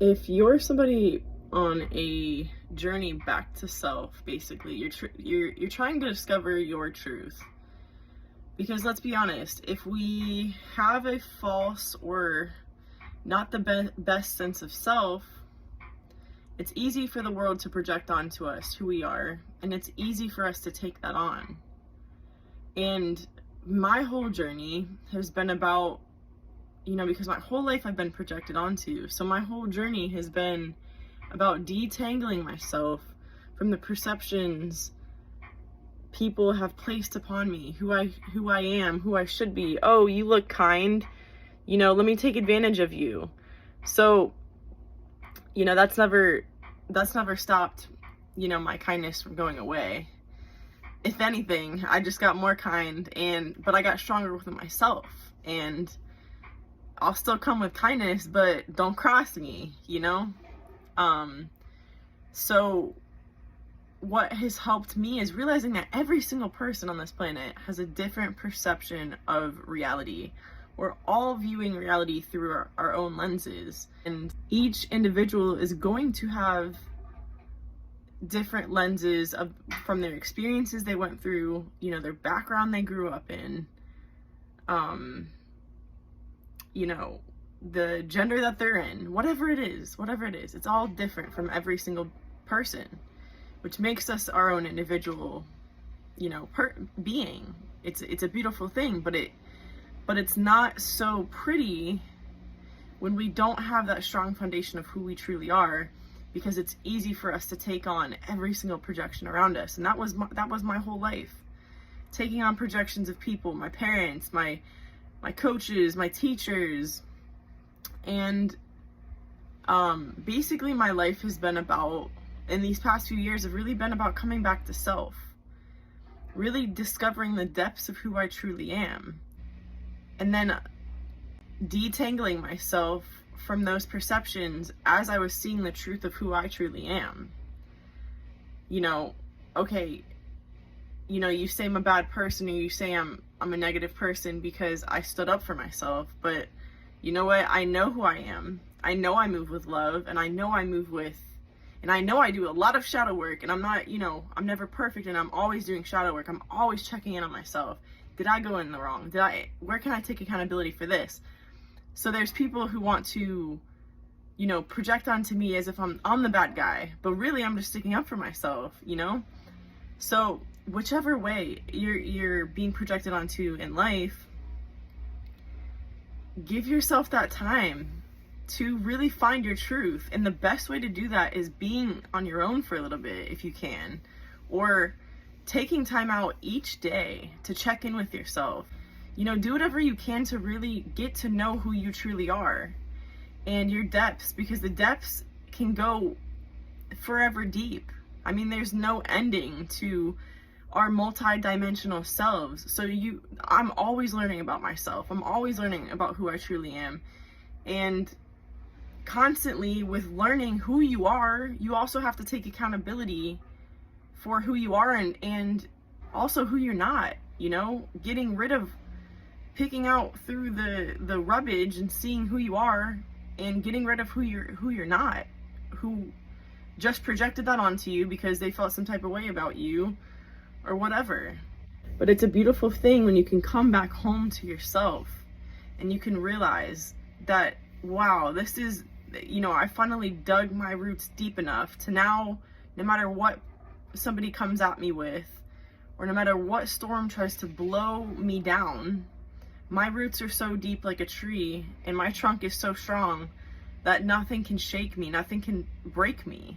If you're somebody on a journey back to self, basically, you're trying to discover your truth. Because let's be honest, if we have a false or not the best sense of self, it's easy for the world to project onto us who we are, and it's easy for us to take that on. And my whole journey has been about, because my whole life I've been projected onto. So my whole journey has been about detangling myself from the perceptions people have placed upon me, who I am, who I should be. Oh, you look kind, let me take advantage of you. So, that's never stopped, my kindness from going away. If anything, I just got more kind, but I got stronger within myself, and I'll still come with kindness, but don't cross me, So what has helped me is realizing that every single person on this planet has a different perception of reality. We're all viewing reality through our own lenses, and each individual is going to have different lenses from their experiences they went through, their background they grew up in, the gender that they're in, whatever it is, it's all different from every single person, which makes us our own individual, being. It's a beautiful thing, but it's not so pretty when we don't have that strong foundation of who we truly are, because it's easy for us to take on every single projection around us. And that was my whole life, taking on projections of people, my parents, my coaches, my teachers. And basically my life has been about, in these past few years, have really been about coming back to self, really discovering the depths of who I truly am, and then detangling myself from those perceptions as I was seeing the truth of who I truly am. Okay, you say I'm a bad person, or you say I'm a negative person because I stood up for myself, but you know what? I know who I am. I know I move with love, and I know I do a lot of shadow work, and I'm not, I'm never perfect, and I'm always doing shadow work. I'm always checking in on myself. Did I go in the wrong? Where can I take accountability for this? So there's people who want to, project onto me as if I'm the bad guy, but really I'm just sticking up for myself, So whichever way you're being projected onto in life, give yourself that time to really find your truth. And the best way to do that is being on your own for a little bit, if you can, or taking time out each day to check in with yourself. Do whatever you can to really get to know who you truly are and your depths, because the depths can go forever deep. I mean, there's no ending to our multi-dimensional selves. So I'm always learning about myself. I'm always learning about who I truly am. And constantly, with learning who you are, you also have to take accountability for who you are, and also who you're not, picking out through the rubbish and seeing who you are, and getting rid of who you're not, who just projected that onto you because they felt some type of way about you or whatever. But it's a beautiful thing when you can come back home to yourself and you can realize that, wow, this is, I finally dug my roots deep enough to now, no matter what somebody comes at me with, or no matter what storm tries to blow me down, my roots are so deep like a tree, and my trunk is so strong that nothing can shake me, nothing can break me.